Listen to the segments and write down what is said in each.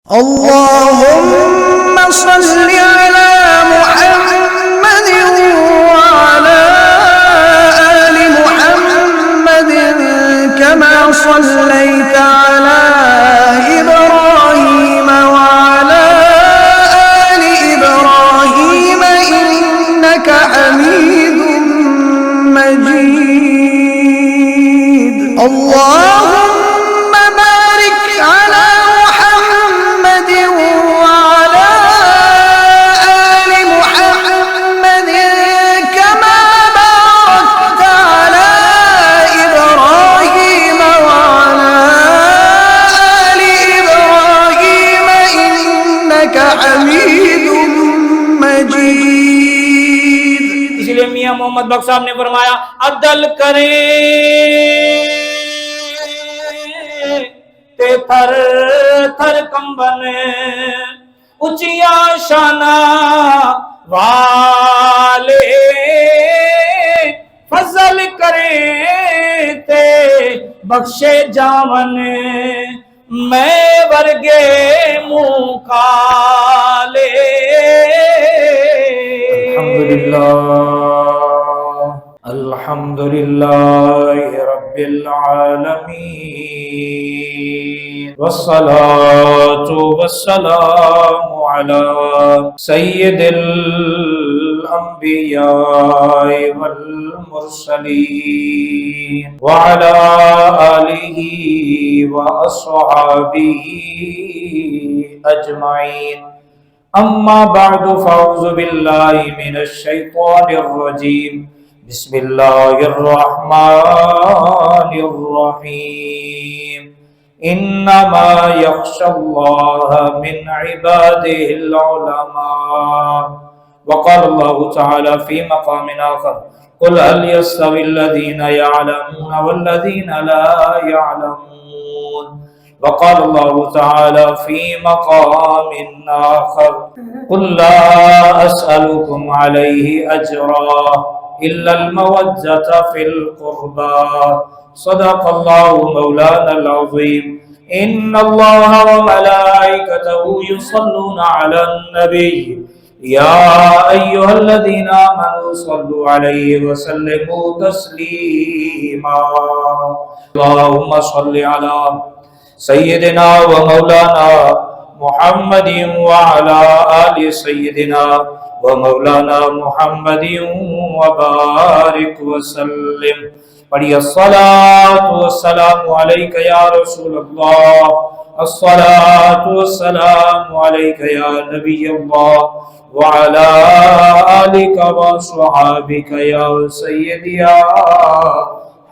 اللهم صل على محمد وعلى آل محمد كما صليت على إبراهيم وعلى آل إبراهيم إنك حميد مجيد. اللهم بارك على محمد وعلى آل محمد كما باركت على إبراهيم وعلى آل إبراهيم إنك حميد مجيد. اس لیے میاں محمد بخش صاحب نے فرمایا عدل کریں تے تھر تھر کمبن اچیا شانہ والے فضل کریں تے بخشے جاون میں ورگے منہ کالے. الحمدللہ رب العالمین والصلاة والسلام علی سید الانبیاء والمرسلین وعلی آلہ واصحابہ اجمعین. اما بعد فاعوذ باللہ من الشیطان الرجیم. بسم اللہ الرحمن الرحیم. انما یخشى اللہ من عباده العلماء. وقال اللہ تعالی فی مقام آخر قل هل يستوي الذین يعلمون والذین لا يعلمون. وقال الله تعالى في مقام آخر قل لا أسألكم عليه أجرا إلا المودة في القربى. صدق الله مولانا العظيم. إن الله وملائكته يصلون على النبي يا أيها الذين آمنوا صلوا عليه وسلموا تسليما. اللهم صل على سیدنا و مولانا محمد وعلى آل سیدنا و مولانا محمد وبارک وسلم. پڑھی الصلاة والسلام علیک یا رسول اللہ، الصلاة والسلام علیک یا نبی اللہ وعلى آلک وصحابک یا سیدی یا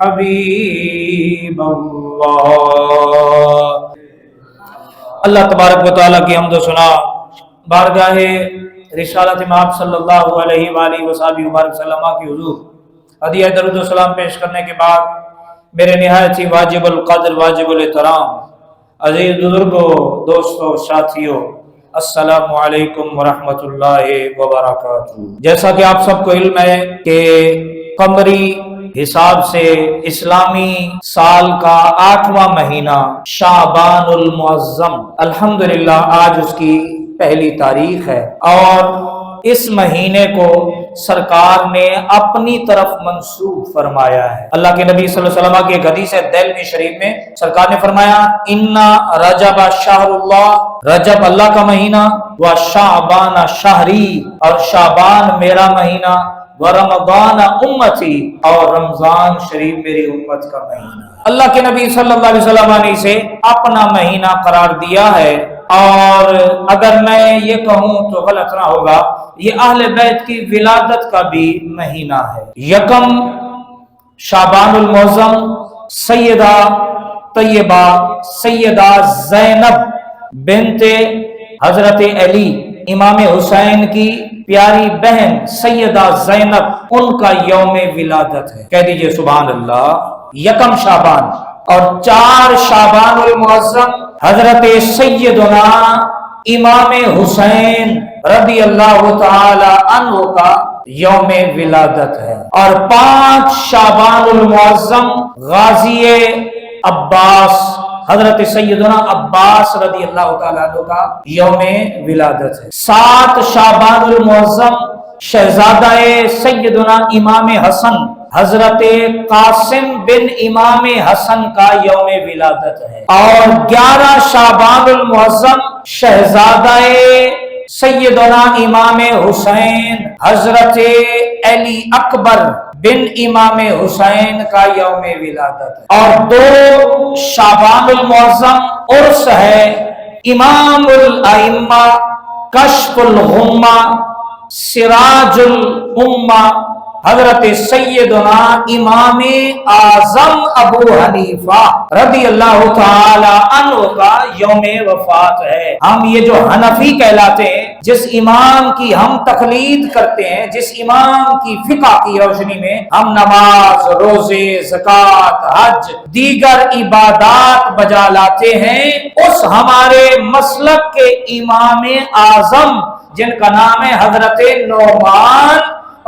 حبیب اللہ. اللہ تبارک و تعالیٰ کی حمد و ثنا بارگاہ رسالت امام صلی اللہ علیہ وآلہ وسلم کی حضور ہدیہ درود و سلام پیش کرنے کے بعد میرے نہایت ہی واجب القدر واجب الاحترام عزیز بزرگوں، دوستوں، ساتھیوں، السلام علیکم ورحمۃ اللہ وبرکاتہ. جیسا کہ آپ سب کو علم ہے کہ قمری حساب سے اسلامی سال کا 8واں مہینہ شعبان المعظم الحمدللہ آج اس کی پہلی تاریخ ہے، اور اس مہینے کو سرکار نے اپنی طرف منسوب فرمایا ہے. اللہ کے نبی صلی اللہ علیہ وسلم کی ایک حدیث ہے دلمی شریف میں سرکار نے فرمایا اِنَّ رجب شہر اللہ، رجب اللہ کا مہینہ، وَشَعْبَانَ شہری، اور شعبان میرا مہینہ، ورمضان امتی، اور رمضان شریف میری امت کا مہینہ. اللہ کے نبی صلی اللہ علیہ وسلم نے اسے اپنا مہینہ قرار دیا ہے، اور اگر میں یہ کہوں تو غلط نہ ہوگا، یہ اہل بیت کی ولادت کا بھی مہینہ ہے. یکم شعبان المعظم سیدہ طیبہ سیدہ زینب بنت حضرت علی امام حسین کی پیاری بہن سیدہ زینب، ان کا یوم ولادت ہے. کہہ دیجئے سبحان اللہ. یکم شعبان اور 4 شعبان المعظم حضرت سیدنا امام حسین رضی اللہ تعالی عنہ کا یوم ولادت ہے، اور 5 شعبان المعظم غازی عباس حضرت سیدنا عباس رضی اللہ تعالیٰ عنہ کا یوم ولادت ہے۔ 7 شعبان المعظم شہزادہ سیدنا امام حسن حضرت قاسم بن امام حسن کا یوم ولادت ہے، اور 11 شعبان المعظم شہزادہ سیدنا امام حسین حضرت علی اکبر بن امام حسین کا یوم ولادت ہے، اور 2 شعبان المعظم عرس ہے امام الائمہ کشف الغمہ سراج الامہ حضرت سیدنا امام اعظم ابو حنیفہ رضی اللہ تعالی عنہ کا یوم وفات ہے۔ ہم یہ جو حنفی کہلاتے ہیں، جس امام کی ہم تقلید کرتے ہیں، جس امام کی فقہ کی روشنی میں ہم نماز، روزے، زکوٰۃ، حج، دیگر عبادات بجا لاتے ہیں، اس ہمارے مسلک کے امام اعظم جن کا نام ہے حضرت نعمان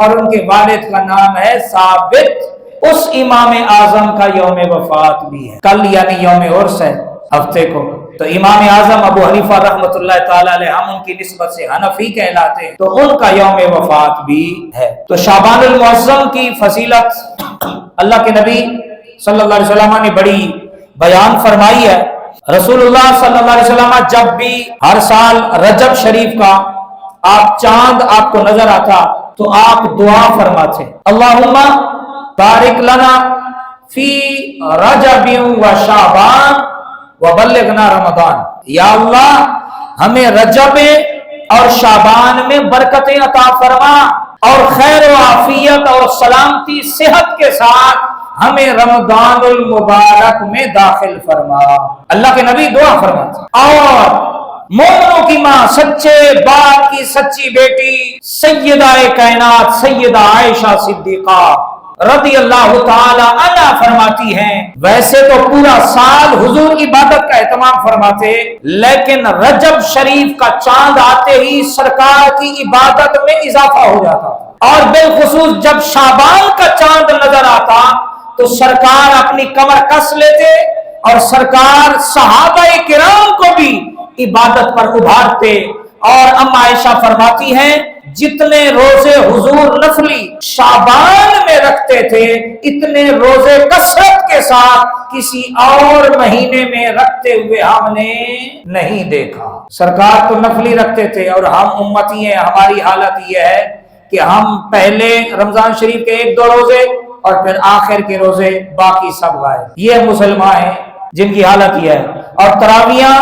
اور ان کے والد کا نام ہے ثابت، اس امام اعظم کا یوم وفات بھی ہے کل، یعنی یوم عرس ہے ہفتے کو۔ تو امام اعظم ابو حنیفہ رحمۃ اللہ تعالی علیہ، ہم ان کی نسبت سے حنفی کہلاتے ہیں، تو ان کا یوم وفات بھی ہے۔ تو شعبان المعظم کی فضیلت اللہ کے نبی صلی اللہ علیہ وسلم نے بڑی بیان فرمائی ہے۔ رسول اللہ صلی اللہ علیہ وسلم جب بھی ہر سال رجب شریف کا آپ چاند آپ کو نظر آتا تو آپ دعا فرماتے، اللہم بارک لنا فی رجب و شعبان وبلغنا رمضان، یا اللہ ہمیں رجب اور شعبان میں برکتیں عطا فرما، اور خیر و عافیت اور سلامتی صحت کے ساتھ ہمیں رمضان المبارک میں داخل فرما۔ اللہ کے نبی دعا فرماتے، اور مومنوں کی ماں، سچے باپ کی سچی بیٹی سیدہ کائنات سیدہ عائشہ صدیقہ رضی اللہ تعالی عنہا فرماتی ہیں، ویسے تو پورا سال حضور عبادت کا اہتمام فرماتے، لیکن رجب شریف کا چاند آتے ہی سرکار کی عبادت میں اضافہ ہو جاتا، اور بالخصوص جب شعبان کا چاند نظر آتا تو سرکار اپنی کمر کس لیتے، اور سرکار صحابہ کرام کو بھی عبادت پر ابھارتے۔ اور اما عائشہ فرماتی ہیں، جتنے روزے حضور نفلی شعبان میں رکھتے تھے، اتنے روزے کثرت کے ساتھ کسی اور مہینے میں رکھتے ہوئے ہم نے نہیں دیکھا۔ سرکار تو نفلی رکھتے تھے، اور ہم امتی ہیں، ہماری حالت یہ ہے کہ ہم پہلے رمضان شریف کے 1-2 روزے اور پھر آخر کے روزے باقی سب غائب۔ یہ مسلمان ہیں جن کی حالت یہ ہے۔ اور تراویاں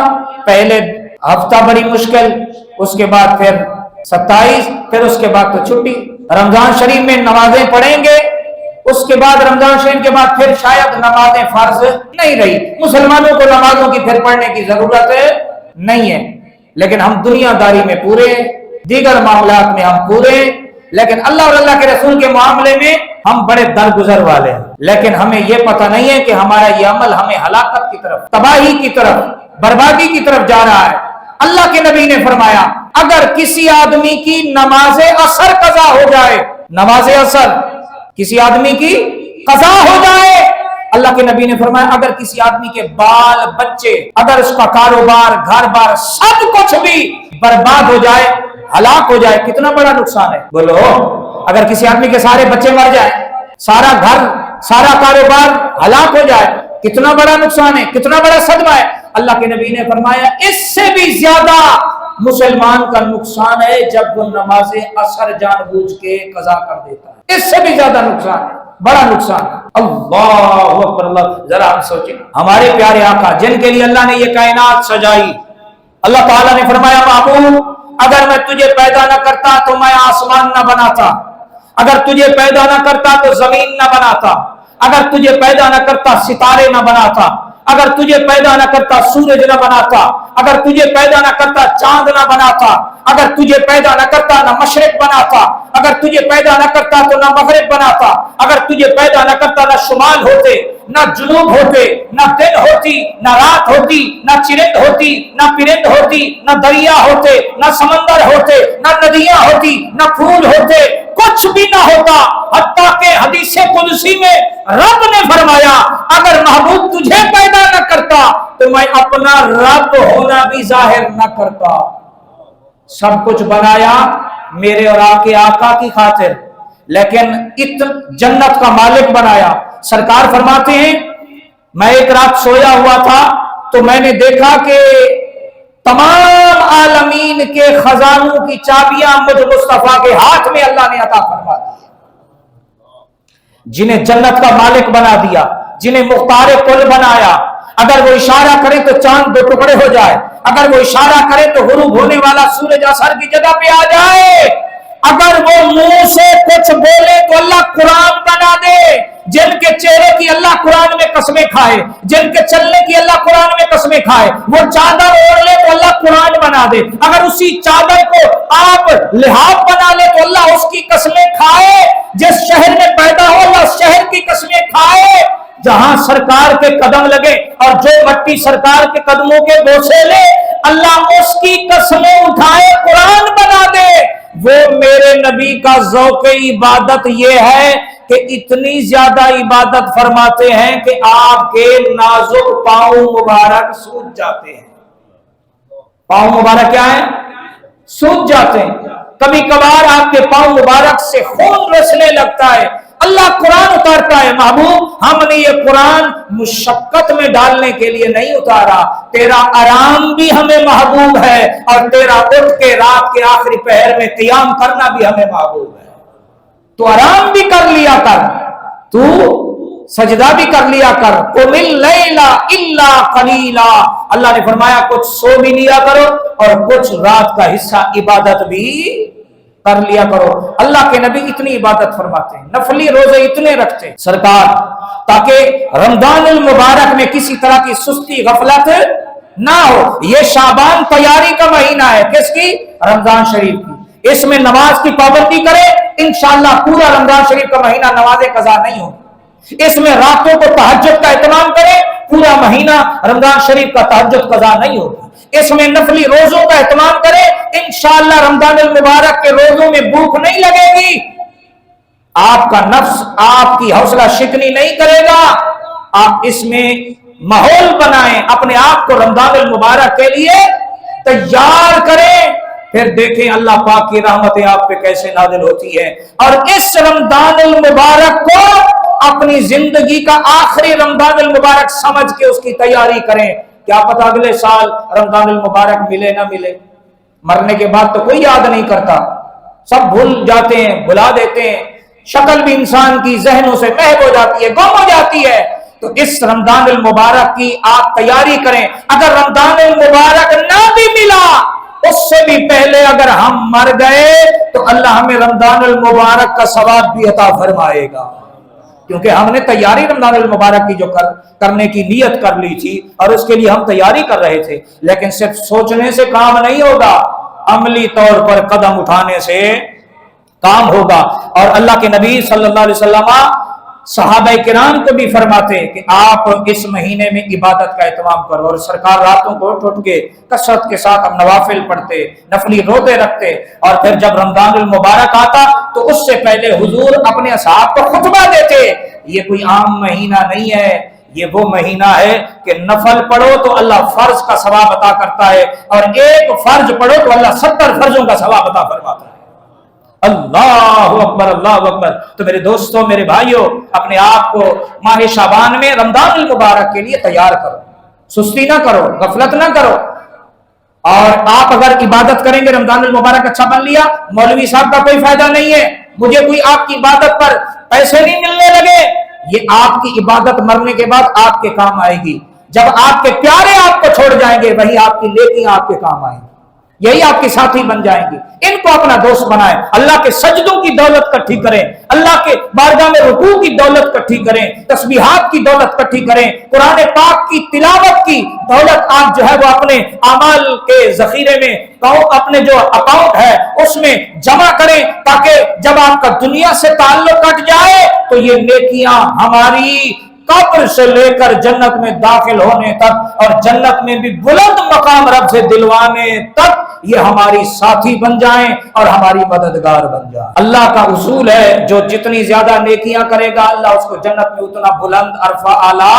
پہلے ہفتہ بڑی مشکل، اس کے بعد پھر 27، پھر اس کے بعد تو چھٹی۔ رمضان شریف میں نمازیں پڑھیں گے، اس کے بعد رمضان شریف کے بعد پھر شاید نمازیں فرض نہیں رہی، مسلمانوں کو نمازوں کی پھر پڑھنے کی ضرورت نہیں ہے، لیکن ہم دنیا داری میں پورے، دیگر معاملات میں ہم پورے، لیکن اللہ اور اللہ کے رسول کے معاملے میں ہم بڑے درگزر والے ہیں۔ لیکن ہمیں یہ پتہ نہیں ہے کہ ہمارا یہ عمل ہمیں ہلاکت کی طرف، تباہی کی طرف، بربادی کی طرف جا رہا ہے۔ اللہ کے نبی نے فرمایا، اگر کسی آدمی کی نماز عصر قضا ہو جائے، نماز عصر کسی آدمی کی قضا ہو جائے، اللہ کے نبی نے فرمایا اگر کسی آدمی کے بال بچے، اگر اس کا کاروبار، گھر بار سب کچھ بھی برباد ہو جائے، ہلاک ہو جائے، کتنا بڑا نقصان ہے بولو۔ اگر کسی آدمی کے سارے بچے مر جائیں، سارا گھر، سارا کاروبار ہلاک ہو جائے، کتنا بڑا نقصان ہے، کتنا بڑا صدمہ ہے۔ اللہ کے نبی نے فرمایا اس سے بھی زیادہ مسلمان کا نقصان ہے جب وہ نماز عصر جان بوجھ کے قضا کر دیتا ہے، اس سے بھی زیادہ نقصان ہے، بڑا نقصان ہے۔ اللہ اکبر، اللہ، ذرا ہم سوچیں، ہمارے پیارے آقا جن کے لیے اللہ نے یہ کائنات سجائی، اللہ تعالیٰ نے فرمایا محبوب اگر میں تجھے پیدا نہ کرتا تو میں آسمان نہ بناتا، اگر تجھے پیدا نہ کرتا تو زمین نہ بناتا، اگر تجھے پیدا نہ کرتا ستارے نہ بناتا، اگر تجھے پیدا نہ کرتا سورج نہ بناتا، اگر تجھے پیدا نہ کرتا چاند نہ بناتا، اگر تجھے پیدا نہ کرتا نہ مشرق بناتا، اگر تجھے پیدا نہ کرتا تو نہ مغرب بناتا، اگر تجھے پیدا نہ کرتا نہ شمال ہوتے، نہ جنوب ہوتے، نہ دن ہوتی، نہ رات ہوتی، نہ چرند ہوتی، نہ پرند ہوتی، نہ دریا ہوتے، نہ سمندر ہوتے، نہ ندیاں ہوتی، نہ پھول ہوتے، کچھ بھی نہ ہوتا۔ حتیٰ کہ حدیث قدسی میں رب نے فرمایا اگر محبوب تجھے پیدا تو میں اپنا رب ہونا بھی ظاہر نہ کرتا۔ سب کچھ بنایا میرے اور آپ کے آقا کی خاطر، لیکن جنت کا مالک بنایا۔ سرکار فرماتے ہیں میں ایک رات سویا ہوا تھا تو میں نے دیکھا کہ تمام عالمین کے خزانوں کی چابیاں مجھ مصطفیٰ کے ہاتھ میں اللہ نے عطا فرما دی، جنہیں جنت کا مالک بنا دیا، جنہیں مختار کل بنایا۔ اگر وہ اشارہ کرے تو چاند 2 ٹکڑے ہو جائے، اگر وہ اشارہ کرے تو غروب ہونے والا سورج اثر کی جگہ پہ آ جائے، اگر وہ منہ سے کچھ بولے تو اللہ قرآن بنا دے۔ جن کے چہرے کی اللہ قرآن میں قسمیں کھائے، جن کے چلنے کی اللہ قرآن میں قسمیں کھائے، وہ چادر اوڑھ لے تو اللہ قرآن بنا دے۔ اگر اسی چادر کو آپ لحاف بنا لے تو اللہ اس کی قسمیں کھائے۔ جس شہر میں پیدا ہو اللہ اس شہر کی قسمیں کھائے۔ جہاں سرکار کے قدم لگے اور جو مٹی سرکار کے قدموں کے بوسے لے اللہ اس کی قسمیں اٹھائے قرآن بنا دے۔ وہ میرے نبی کا ذوق عبادت یہ ہے کہ اتنی زیادہ عبادت فرماتے ہیں کہ آپ کے نازک پاؤں مبارک سوج جاتے ہیں۔ پاؤں مبارک کیا ہے؟ سوج جاتے ہیں۔ کبھی کبھار آپ کے پاؤں مبارک سے خون رسنے لگتا ہے، اللہ قرآن اتارتا ہے، محبوب ہم نے یہ قرآن مشقت میں ڈالنے کے لیے نہیں اتارا، تیرا آرام بھی ہمیں محبوب ہے اور تیرا اٹھ کے رات کے آخری پہر میں قیام کرنا بھی ہمیں محبوب ہے۔ تو آرام بھی کر لیا کر، تو سجدہ بھی کر لیا کر، قُمِ اللَّيْلَ إِلَّا قَلِيلًا۔ اللہ نے فرمایا کچھ سو بھی لیا کرو اور کچھ رات کا حصہ عبادت بھی کر لیا کرو۔ اللہ کے نبی اتنی عبادت فرماتے ہیں، نفلی روزے اتنے رکھتے ہیں سرکار، تاکہ رمضان المبارک میں کسی طرح کی سستی غفلت نہ ہو۔ یہ شعبان تیاری کا مہینہ ہے، کس کی؟ رمضان شریف کی۔ اس میں نماز کی پابندی کرے، انشاءاللہ پورا رمضان شریف کا مہینہ نماز قضا نہیں ہوگی۔ اس میں راتوں کو تہجد کا اہتمام کرے، پورا مہینہ رمضان شریف کا تہجد قضا نہیں ہوگی۔ اس میں نفلی روزوں کا اہتمام کرے، انشاءاللہ رمضان المبارک کے روزوں میں بھوک نہیں لگے گی، آپ کا نفس آپ کی حوصلہ شکنی نہیں کرے گا۔ آپ اس میں ماحول بنائیں، اپنے آپ کو رمضان المبارک کے لیے تیار کریں، پھر دیکھیں اللہ پاک کی رحمتیں آپ پہ کیسے نازل ہوتی ہے۔ اور اس رمضان المبارک کو اپنی زندگی کا آخری رمضان المبارک سمجھ کے اس کی تیاری کریں۔ کیا پتہ اگلے سال رمضان المبارک ملے نہ ملے۔ مرنے کے بعد تو کوئی یاد نہیں کرتا، سب بھول جاتے ہیں، بھلا دیتے ہیں، شکل بھی انسان کی ذہنوں سے محو ہو جاتی ہے، گم ہو جاتی ہے۔ تو اس رمضان المبارک کی آپ تیاری کریں۔ اگر رمضان المبارک نہ بھی ملا، اس سے بھی پہلے اگر ہم مر گئے تو اللہ ہمیں رمضان المبارک کا ثواب بھی عطا فرمائے گا، کیونکہ ہم نے تیاری رمضان المبارک کی جو کرنے کی نیت کر لی تھی اور اس کے لیے ہم تیاری کر رہے تھے۔ لیکن صرف سوچنے سے کام نہیں ہوگا، عملی طور پر قدم اٹھانے سے کام ہوگا۔ اور اللہ کے نبی صلی اللہ علیہ وسلم صحابہ کرام کو بھی فرماتے کہ آپ اس مہینے میں عبادت کا اہتمام کرو، اور سرکار راتوں کو اٹھ کے کثرت کے ساتھ ہم نوافل پڑھتے، نفلی روزے رکھتے، اور پھر جب رمضان المبارک آتا تو اس سے پہلے حضور اپنے اصحاب کو خطبہ دیتے۔ یہ کوئی عام مہینہ نہیں ہے، یہ وہ مہینہ ہے کہ نفل پڑھو تو اللہ فرض کا ثواب عطا کرتا ہے، اور ایک فرض پڑھو تو اللہ 70 فرضوں کا ثواب عطا فرماتا ہے۔ اللہ اکبر، اللہ اکبر۔ تو میرے دوستوں، میرے بھائیوں، اپنے آپ کو ماہ شعبان میں رمضان المبارک کے لیے تیار کرو، سستی نہ کرو، غفلت نہ کرو۔ اور آپ اگر عبادت کریں گے رمضان المبارک اچھا بن لیا، مولوی صاحب کا کوئی فائدہ نہیں ہے، مجھے کوئی آپ کی عبادت پر پیسے نہیں ملنے لگے۔ یہ آپ کی عبادت مرنے کے بعد آپ کے کام آئے گی، جب آپ کے پیارے آپ کو چھوڑ جائیں گے وہی آپ کی نیکیاں آپ کے کام آئیں گی، یہی آپ کے ساتھی بن جائیں گی۔ ان کو اپنا دوست بنائیں، اللہ کے سجدوں کی دولت اکٹھی کریں، اللہ کے بارگاہ میں رکوع کی دولت اکٹھی کریں، تسبیحات کی دولت اکٹھی کریں، قرآن پاک کی تلاوت کی دولت آپ جو ہے وہ اپنے اعمال کے ذخیرے میں، اپنے جو اکاؤنٹ ہے اس میں جمع کریں، تاکہ جب آپ کا دنیا سے تعلق کٹ جائے تو یہ نیکیاں ہماری قبر سے لے کر جنت میں داخل ہونے تک اور جنت میں بھی بلند مقام رب سے دلوانے تک یہ ہماری ساتھی بن جائیں اور ہماری مددگار بن جائیں۔ اللہ کا اصول ہے جو جتنی زیادہ نیکیاں کرے گا اللہ اس کو جنت میں اتنا بلند عرفہ اعلیٰ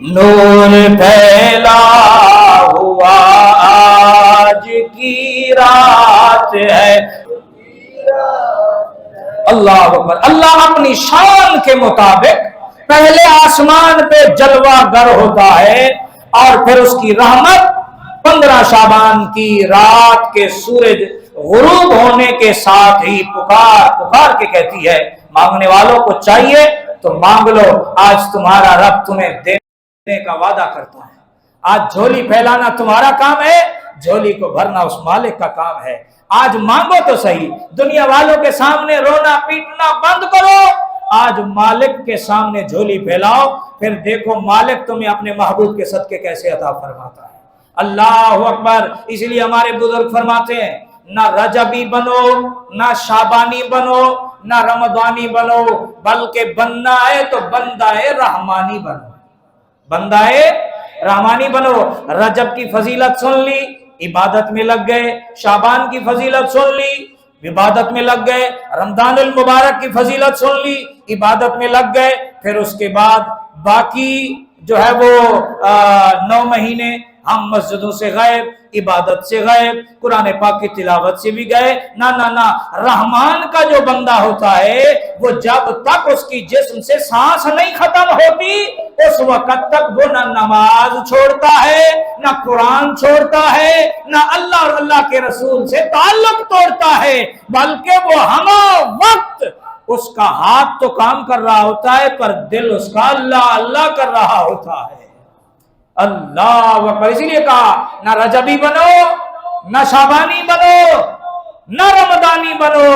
نور پھیلا ہوا آج کی رات ہے. اللہ اکبر. اللہ اپنی شان کے مطابق پہلے آسمان پہ جلوہ گر ہوتا ہے اور پھر اس کی رحمت 15 شعبان کی رات کے سورج غروب ہونے کے ساتھ ہی پکار پکار کے کہتی ہے مانگنے والوں کو چاہیے تو مانگ لو, آج تمہارا رب تمہیں دینے کا وعدہ کرتا ہے. آج جھولی پھیلانا تمہارا کام ہے, جھولی کو بھرنا اس مالک کا کام ہے. آج مانگو تو صحیح, دنیا والوں کے سامنے رونا پیٹنا بند کرو, آج مالک کے سامنے جھولی پھیلاؤ, پھر دیکھو مالک تمہیں اپنے محبوب کے صدقے کیسے عطا فرماتا ہے. اللہ اکبر. اس لیے ہمارے بزرگ فرماتے ہیں نہ رجبی بنو, نہ شعبانی بنو, نہ رمضانی بنو, بلکہ بننا ہے تو بندہ رحمانی بنو, بندہ رحمانی بنو. رجب کی فضیلت سن لی, عبادت میں لگ گئے. شعبان کی فضیلت سن لی, عبادت میں لگ گئے. رمضان المبارک کی فضیلت سن لی, عبادت میں لگ گئے. پھر اس کے بعد باقی جو ہے وہ 9 مہینے ہم مسجدوں سے غائب, عبادت سے غائب, قرآن پاک کی تلاوت سے بھی گئے. نہ نہ نہ, رحمان کا جو بندہ ہوتا ہے وہ جب تک اس کی جسم سے سانس نہیں ختم ہوتی اس وقت تک وہ نہ نماز چھوڑتا ہے, نہ قرآن چھوڑتا ہے, نہ اللہ اور اللہ کے رسول سے تعلق توڑتا ہے, بلکہ وہ ہم وقت اس کا ہاتھ تو کام کر رہا ہوتا ہے پر دل اس کا اللہ اللہ کر رہا ہوتا ہے. اللہ اکبر. اسی لیے کہا نہ رجبی بنو, نہ شعبانی بنو, نہ رمضانی بنو,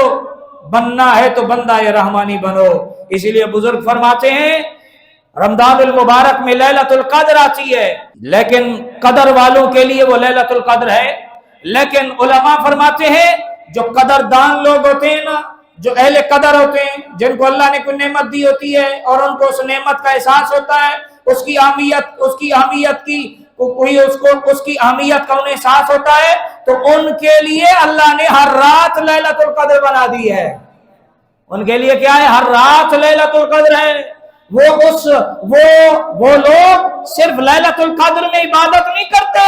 بننا ہے تو بندہ رحمانی بنو. اسی لیے بزرگ فرماتے ہیں رمضان المبارک میں لیلۃ القدر آتی ہے, لیکن قدر والوں کے لیے وہ لیلۃ القدر ہے. لیکن علماء فرماتے ہیں جو قدر دان لوگ ہوتے ہیں نا, جو اہل قدر ہوتے ہیں, جن کو اللہ نے کوئی نعمت دی ہوتی ہے اور ان کو اس نعمت کا احساس ہوتا ہے, اس کی اہمیت کا انہیں احساس ہوتا ہے, تو ان کے لیے اللہ نے ہر رات لیلۃ القدر بنا دی ہے. ان کے لیے کیا ہے, ہر رات لیلۃ القدر ہے. وہ لوگ صرف لیلۃ القدر میں عبادت نہیں کرتے,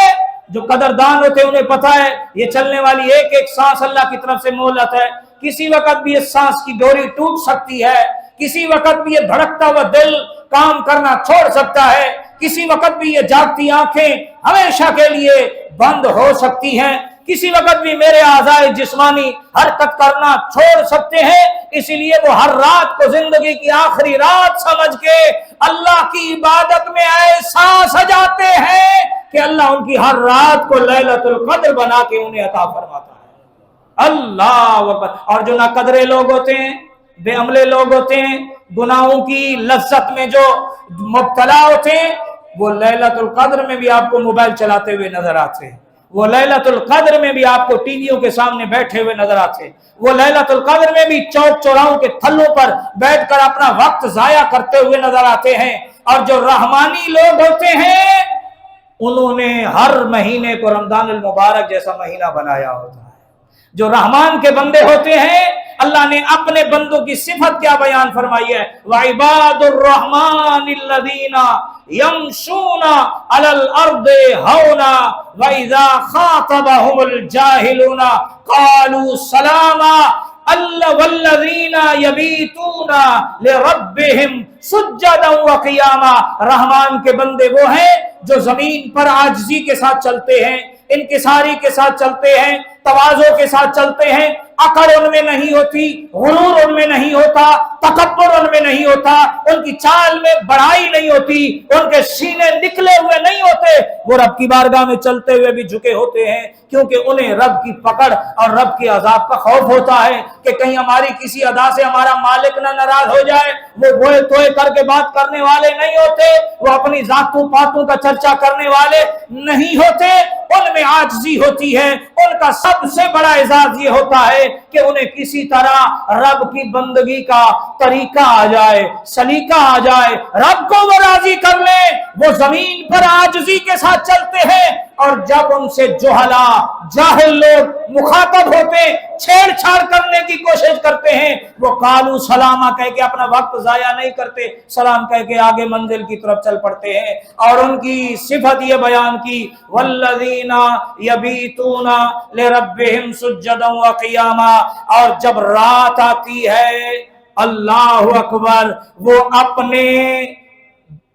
جو قدردان ہوتے ہیں انہیں پتا ہے یہ چلنے والی ایک ایک سانس اللہ کی طرف سے مہلت ہے. کسی وقت بھی اس سانس کی ڈوری ٹوٹ سکتی ہے, کسی وقت بھی یہ دھڑکتا ہوا دل کام کرنا چھوڑ سکتا ہے, کسی وقت بھی یہ جاگتی آنکھیں ہمیشہ کے لیے بند ہو سکتی ہیں, کسی وقت بھی میرے اعضائے جسمانی حرکت کرنا چھوڑ سکتے ہیں. اسی لیے وہ ہر رات کو زندگی کی آخری رات سمجھ کے اللہ کی عبادت میں ایسا سجاتے ہیں کہ اللہ ان کی ہر رات کو لیلۃ القدر بنا کے انہیں عطا فرماتا ہے. اللہ اکبر. اور جو ناقدرے لوگ ہوتے ہیں, بے عملے لوگ ہوتے ہیں, گناہوں کی لذت میں جو مبتلا ہوتے ہیں, وہ لیلۃ القدر میں بھی آپ کو موبائل چلاتے ہوئے نظر آتے ہیں, وہ لیلۃ القدر میں بھی آپ کو ٹی ویوں کے سامنے بیٹھے ہوئے نظر آتے ہیں, وہ لیلۃ القدر میں بھی چوک چوراہوں کے تھلوں پر بیٹھ کر اپنا وقت ضائع کرتے ہوئے نظر آتے ہیں. اور جو رحمانی لوگ ہوتے ہیں انہوں نے ہر مہینے کو رمضان المبارک جیسا مہینہ بنایا ہوتا ہے. جو رحمان کے بندے ہوتے ہیں اللہ نے اپنے بندوں کی صفت کیا بیان فرمائی ہے, وَعِبَادُ الرَّحْمَنِ الَّذِينَ يَمْشُونَ عَلَى الْأَرْضِ هَوْنًا وَإِذَا خَاطَبَهُمُ الْجَاهِلُونَ قَالُوا سَلَامًا وَالَّذِينَ يَبِيتُونَ لِرَبِّهِمْ سُجَّدًا وَقِيَامًا. رحمان کے بندے وہ ہیں جو زمین پر عاجزی کے ساتھ چلتے ہیں, انکساری کے ساتھ چلتے ہیں, تواضع کے ساتھ چلتے ہیں, عقل ان میں نہیں ہوتی, غرور ان میں نہیں ہوتا, تکبر ان میں نہیں ہوتا, ان کی چال میں بڑائی نہیں ہوتی, ان کے سینے نکلے ہوئے نہیں ہوتے, وہ رب کی بارگاہ میں چلتے ہوئے بھی جھکے ہوتے ہیں, کیونکہ انہیں رب کی پکڑ اور رب کے عذاب کا خوف ہوتا ہے کہ کہیں ہماری کسی ادا سے ہمارا مالک نہ ناراض ہو جائے. وہ گوئے توئے کر کے بات کرنے والے نہیں ہوتے, وہ اپنی ذاتوں پاتوں کا چرچا کرنے والے نہیں ہوتے, ان میں عاجزی ہوتی ہے. ان کا سب سے بڑا اعزاز یہ ہوتا ہے کہ انہیں کسی طرح رب کی بندگی کا طریقہ آ جائے, سلیقہ آ جائے, رب کو وہ راضی کر لیں. وہ زمین پر عاجزی کے ساتھ چلتے ہیں, اور جب ان سے جہلا جاہل لوگ مخاطب ہوتے ہیں، چھیڑ چھاڑ کرنے کی کوشش کرتے ہیں، وہ قالوا سلاما کہہ کے اپنا وقت ضائع نہیں کرتے، سلام کہہ کے آگے منزل کی طرف چل پڑتے ہیں۔ اور ان کی صفت یہ بیان کی والذین یبیتون لربہم سجدا وقیاما، اور جب رات آتی ہے اللہ اکبر وہ اپنے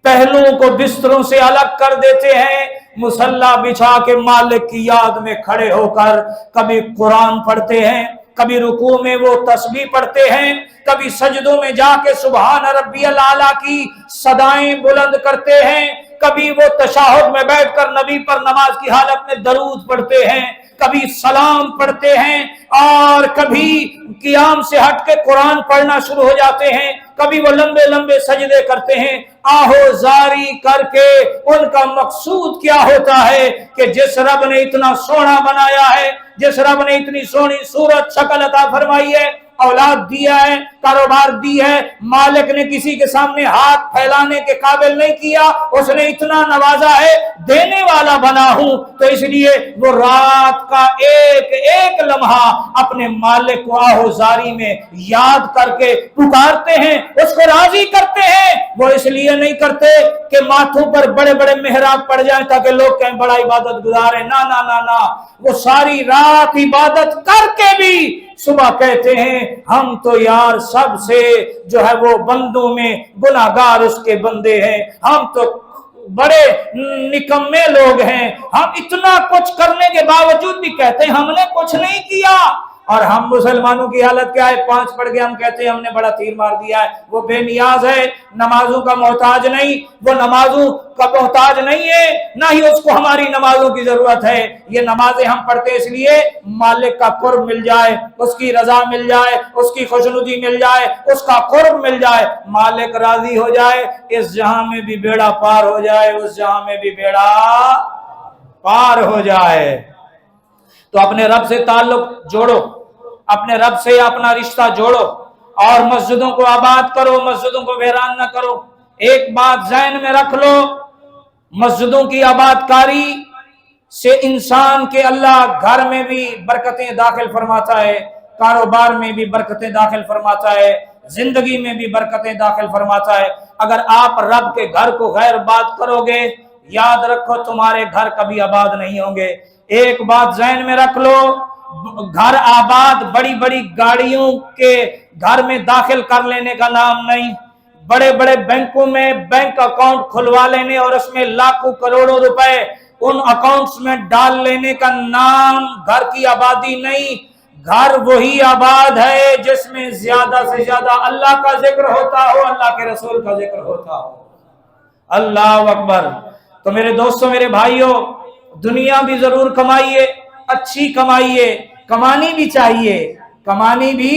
پہلوؤں کو بستروں سے الگ کر دیتے ہیں، مصلی بچھا کے مالک کی یاد میں کھڑے ہو کر کبھی قرآن پڑھتے ہیں، کبھی رکوع میں وہ تسبیح پڑھتے ہیں، کبھی سجدوں میں جا کے سبحان ربی الاعلیٰ کی صدائیں بلند کرتے ہیں، کبھی وہ تشہد میں بیٹھ کر نبی پر نماز کی حالت میں درود پڑھتے ہیں، کبھی سلام پڑھتے ہیں، اور کبھی قیام سے ہٹ کے قرآن پڑھنا شروع ہو جاتے ہیں، کبھی وہ لمبے لمبے سجدے کرتے ہیں، آہو زاری کر کے۔ ان کا مقصود کیا ہوتا ہے کہ جس رب نے اتنا سونا بنایا ہے، جس رب نے اتنی سونی صورت شکل عطا فرمائی ہے، اولاد دیا ہے، کاروبار دی ہے، مالک نے کسی کے سامنے ہاتھ پھیلانے کے قابل نہیں کیا، اس نے اتنا نوازا ہے، دینے والا بنا ہوں، تو اس لیے وہ رات کا ایک ایک لمحہ اپنے مالک کو آہوزاری میں یاد کر کے پکارتے ہیں، اس کو راضی کرتے ہیں۔ وہ اس لیے نہیں کرتے کہ ماتھوں پر بڑے بڑے محراب پڑ جائیں تاکہ لوگ کہیں بڑا عبادت گزار ہے، نا نا نا نا، وہ ساری رات عبادت کر کے بھی صبح کہتے ہیں ہم تو یار سب سے جو ہے وہ بندوں میں گناہگار اس کے بندے ہیں، ہم تو بڑے نکمے لوگ ہیں، ہم اتنا کچھ کرنے کے باوجود بھی کہتے ہیں ہم نے کچھ نہیں کیا۔ اور ہم مسلمانوں کی حالت کیا ہے؟ 5 پڑھ کے ہم کہتے ہیں ہم نے بڑا تیر مار دیا ہے۔ وہ بے نیاز ہے، نمازوں کا محتاج نہیں، وہ نمازوں کا محتاج نہیں ہے، نہ ہی اس کو ہماری نمازوں کی ضرورت ہے۔ یہ نمازیں ہم پڑھتے اس لیے مالک کا قرب مل جائے، اس کی رضا مل جائے، اس کی خوشنودی مل جائے، اس کا قرب مل جائے، مالک راضی ہو جائے، اس جہاں میں بھی بیڑا پار ہو جائے، اس جہاں میں بھی بیڑا پار ہو جائے۔ تو اپنے رب سے تعلق جوڑو، اپنے رب سے اپنا رشتہ جوڑو، اور مسجدوں کو آباد کرو، مسجدوں کو ویران نہ کرو۔ ایک بات ذہن میں رکھ لو، مسجدوں کی آباد کاری سے انسان کے اللہ گھر میں بھی برکتیں داخل فرماتا ہے، کاروبار میں بھی برکتیں داخل فرماتا ہے، زندگی میں بھی برکتیں داخل فرماتا ہے۔ اگر آپ رب کے گھر کو غیر آباد کرو گے، یاد رکھو تمہارے گھر کبھی آباد نہیں ہوں گے۔ ایک بات ذہن میں رکھ لو، گھر آباد بڑی بڑی گاڑیوں کے گھر میں داخل کر لینے کا نام نہیں، بڑے بڑے بینکوں میں بینک اکاؤنٹ کھلوا لینے اور اس میں لاکھوں کروڑوں روپے ان اکاؤنٹس میں ڈال لینے کا نام گھر کی آبادی نہیں۔ گھر وہی آباد ہے جس میں زیادہ سے زیادہ اللہ کا ذکر ہوتا ہو، اللہ کے رسول کا ذکر ہوتا ہو۔ اللہ اکبر۔ تو میرے دوستوں، میرے بھائیوں، دنیا بھی ضرور کمائیے، اچھی کمائیے، کمانی بھی چاہیے، کمانی بھی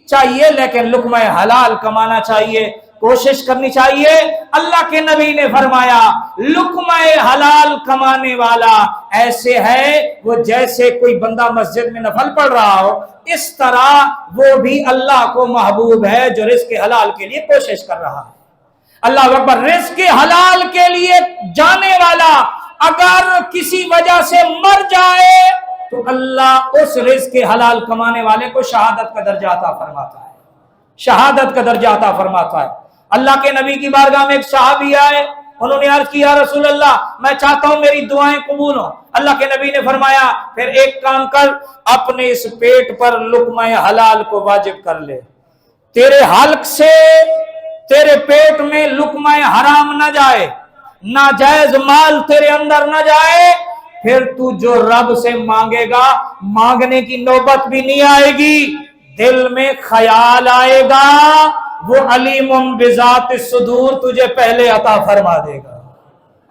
چاہیے، لیکن لقمہ حلال کمانا چاہیے، کوشش کرنی چاہیے۔ اللہ کے نبی نے فرمایا لقمہ حلال کمانے والا ایسے ہے وہ جیسے کوئی بندہ مسجد میں نفل پڑھ رہا ہو، اس طرح وہ بھی اللہ کو محبوب ہے جو رزق حلال کے لیے کوشش کر رہا ہے۔ اللہ اکبر۔ رزق حلال کے لیے جانے والا اگر کسی وجہ سے مر جائے تو اللہ اس رزق حلال کمانے والے کو شہادت کا درجہ عطا فرماتا ہے، شہادت کا درجہ عطا فرماتا ہے۔ اللہ کے نبی کی بارگاہ میں ایک صحابی آئے، انہوں نے عرض کیا رسول اللہ میں چاہتا ہوں میری دعائیں قبول ہوں۔ اللہ کے نبی نے فرمایا پھر ایک کام کر، اپنے اس پیٹ پر لقمہ حلال کو واجب کر لے، تیرے حلق سے تیرے پیٹ میں لقمہ حرام نہ جائے، ناجائز مال تیرے اندر نہ جائے، پھر تو جو رب سے مانگے گا مانگنے کی نوبت بھی نہیں آئے گی، دل میں خیال آئے گا، وہ علیم بذات الصدور تجھے پہلے عطا فرما دے گا۔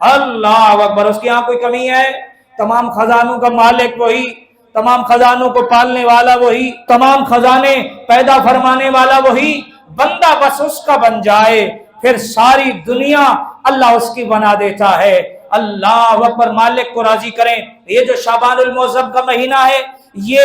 اللہ اکبر۔ اس کی یہاں کوئی کمی ہے؟ تمام خزانوں کا مالک وہی، تمام خزانوں کو پالنے والا وہی، تمام خزانے پیدا فرمانے والا وہی، بندہ بس اس کا بن جائے پھر ساری دنیا اللہ اس کی بنا دیتا ہے۔ اللہ اکبر۔ مالک کو راضی کریں۔ یہ جو شعبان المعظم کا مہینہ ہے یہ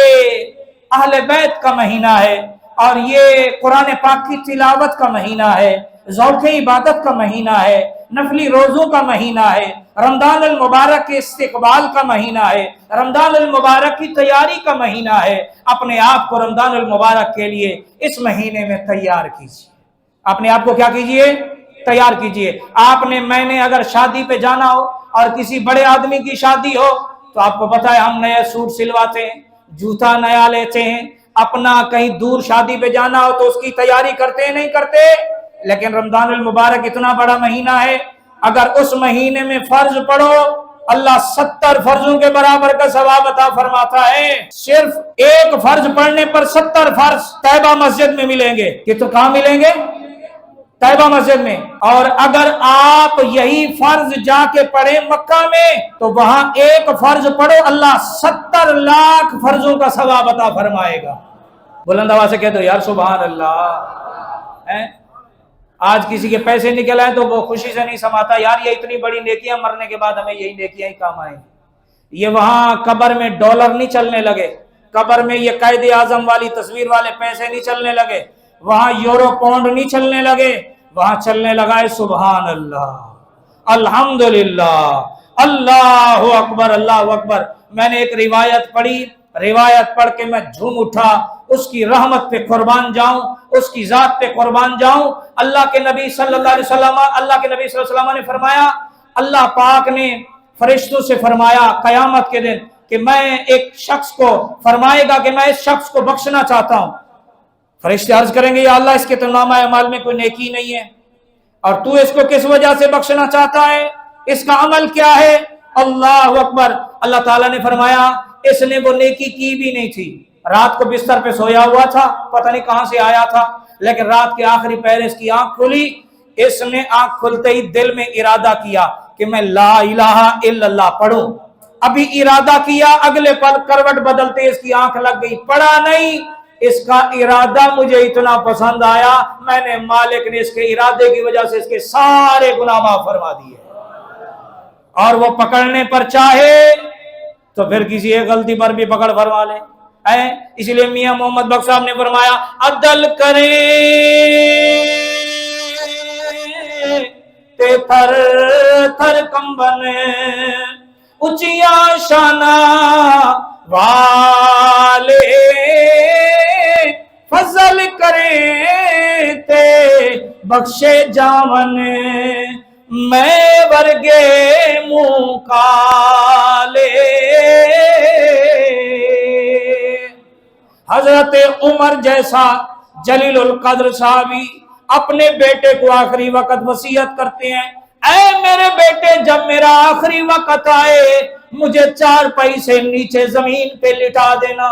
اہل بیت کا مہینہ ہے، اور یہ قرآن پاک کی تلاوت کا مہینہ ہے، ذوق عبادت کا مہینہ ہے۔ نفلی روزوں کا مہینہ ہے، رمضان المبارک کے استقبال کا مہینہ ہے، رمضان المبارک کی تیاری کا مہینہ ہے۔ اپنے آپ کو رمضان المبارک کے لیے اس مہینے میں تیار کیجیے، اپنے آپ کو کیا کیجیے؟ تیار کیجیے۔ میں نے اگر شادی پہ جانا ہو اور کسی بڑے آدمی کی شادی ہو تو آپ کو پتا ہے ہم نئے سوٹ سلواتے ہیں، جوتا نیا لیتے ہیں، اپنا کہیں دور شادی پہ جانا ہو تو اس کی تیاری کرتے ہیں نہیں کرتے؟ لیکن رمضان المبارک اتنا بڑا مہینہ ہے، اگر اس مہینے میں فرض پڑھو اللہ 70 فرضوں کے برابر کا ثواب عطا فرماتا ہے۔ صرف ایک فرض پڑھنے پر 70 فرض طیبہ مسجد میں ملیں گے۔ یہ تو کہاں ملیں گے؟ طیبہ مسجد میں۔ اور اگر آپ یہی فرض جا کے پڑھیں مکہ میں تو وہاں ایک فرض پڑھو اللہ 70 لاکھ فرضوں کا ثواب عطا فرمائے گا۔ بلند آواز سے کہہ دو یار سبحان اللہ۔ آج کسی کے پیسے نکل آئے تو وہ خوشی سے نہیں سماتا، یار یہ اتنی بڑی نیکیاں، مرنے کے بعد ہمیں یہی نیکیاں ہی کام آئیں۔ یہ وہاں قبر میں ڈالر نہیں چلنے لگے، قبر میں یہ قائد اعظم والی تصویر والے پیسے نہیں چلنے لگے، وہاں یورو پاؤنڈ نہیں چلنے لگے، وہاں چلنے لگا ہے سبحان اللہ، الحمدللہ، اللہ اکبر، اللہ اکبر۔ میں نے ایک روایت پڑھی، روایت پڑھ کے میں جھوم اٹھا، اس کی رحمت پہ قربان جاؤں، اس کی ذات پہ قربان جاؤں۔ اللہ کے نبی صلی اللہ علیہ وسلم نے فرمایا، اللہ پاک نے فرشتوں سے فرمایا قیامت کے دن کہ میں ایک شخص کو فرمائے گا کہ میں اس شخص کو بخشنا چاہتا ہوں۔ فرشتے عرض کریں گے یا اللہ اس کے تو نامہ اعمال میں کوئی نیکی نہیں ہے، اور تو اس کو کس وجہ سے بخشنا چاہتا ہے، اس کا عمل کیا ہے؟ اللہ اکبر۔ اللہ تعالیٰ نے فرمایا اس نے وہ نیکی کی بھی نہیں تھی، رات کو بستر پہ سویا ہوا تھا، پتہ نہیں کہاں سے آیا تھا، لیکن رات کے آخری پہر اس کی آنکھ کھلی، اس نے آنکھ کھلتے ہی دل میں ارادہ کیا کہ میں لا الہ الا اللہ پڑھوں۔ ابھی ارادہ کیا، اگلے پل کروٹ بدلتے اس کی آنکھ لگ گئی، پڑھا نہیں۔ اس کا ارادہ مجھے اتنا پسند آیا، میں نے مالک نے اس کے ارادے کی وجہ سے اس کے سارے گناہ معاف فرما دیے، اور وہ پکڑنے پر چاہے تو پھر کسی ایک غلطی پر بھی پکڑ فرما لے۔ اس لیے میاں محمد بخش صاحب نے فرمایا عدل کرے تے تھر تھر کمبن اچیا شانہ والے فضل کرے تے بخشے جاون میں ورگے منہ کالے۔ حضرت عمر جیسا جلیل القدر صحابی اپنے بیٹے کو آخری وقت وصیت کرتے ہیں، اے میرے بیٹے جب میرا آخری وقت آئے مجھے 4 پائی سے نیچے زمین پہ لٹا دینا۔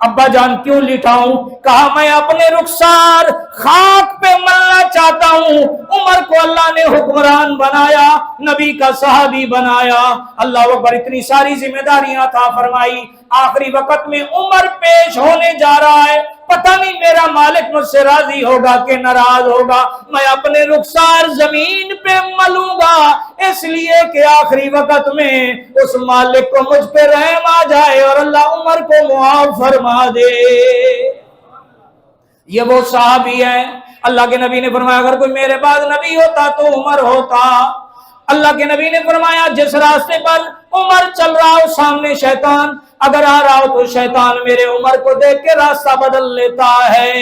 ابا جان کیوں لٹاؤں؟ کہا میں اپنے رخسار خاک پہ مرنا چاہتا ہوں۔ عمر کو اللہ نے حکمران بنایا، نبی کا صحابی بنایا، اللہ اکبر، اتنی ساری ذمہ داریاں عطا فرمائی۔ آخری وقت میں عمر پیش ہونے جا رہا ہے، پتہ نہیں میرا مالک مجھ سے راضی ہوگا کہ ناراض ہوگا، میں اپنے رخسار زمین پہ ملوں گا، اس لیے کہ آخری وقت میں اس مالک کو مجھ پہ رحم آ جائے اور اللہ عمر کو معاف فرما دے۔ یہ وہ صحابی ہے، اللہ کے نبی نے فرمایا اگر کوئی میرے بعد نبی ہوتا تو عمر ہوتا۔ اللہ کے نبی نے فرمایا جس راستے پر عمر چل رہا ہو سامنے شیطان اگر آ رہا ہو تو شیطان میرے عمر کو دیکھ کے راستہ بدل لیتا ہے۔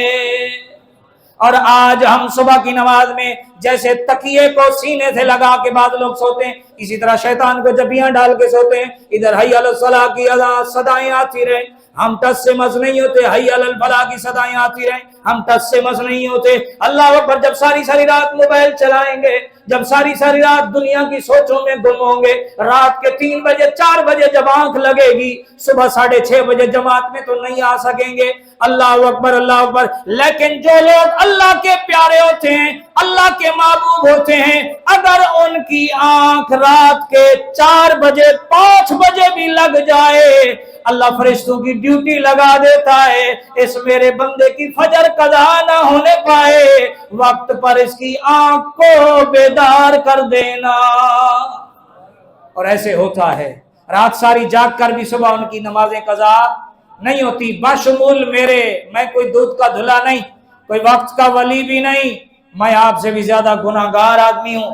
اور آج ہم صبح کی نماز میں جیسے تکیے کو سینے سے لگا کے بعد لوگ سوتے ہیں، اسی طرح شیطان کو جبیاں ڈال کے سوتے ہیں، ادھر حی علی الصلاۃ کی صدائیں آتی رہیں، ہم ٹس سے مس نہیں ہوتے، حی علی الفلاح کی صدائیں آتی رہیں، ہم ٹس سے مس نہیں ہوتے۔ اللہ اکبر، جب ساری رات موبائل چلائیں گے، جب ساری رات دنیا کی سوچوں میں گم ہوں گے، رات کے 3 بجے 4 بجے جب آنکھ لگے گی، صبح 6:30 بجے جماعت میں تو نہیں آ سکیں گے۔ اللہ اکبر، اللہ اکبر۔ لیکن جو لوگ اللہ کے پیارے ہوتے ہیں، اللہ کے محبوب ہوتے ہیں، اگر ان کی آنکھ رات کے 4 بجے 5 بجے بھی لگ جائے، اللہ فرشتوں کی ڈیوٹی لگا دیتا ہے، اس میرے بندے کی فجر قضا نہ ہونے پائے، وقت پر اس کی آنکھ کو بیدار کر دینا۔ اور ایسے ہوتا ہے، رات ساری جاگ کر بھی صبح ان کی نمازیں قضا نہیں ہوتی۔ بشمول میرے، میں کوئی دودھ کا دھلا نہیں، کوئی وقت کا ولی بھی نہیں، میں آپ سے بھی زیادہ گناہگار آدمی ہوں،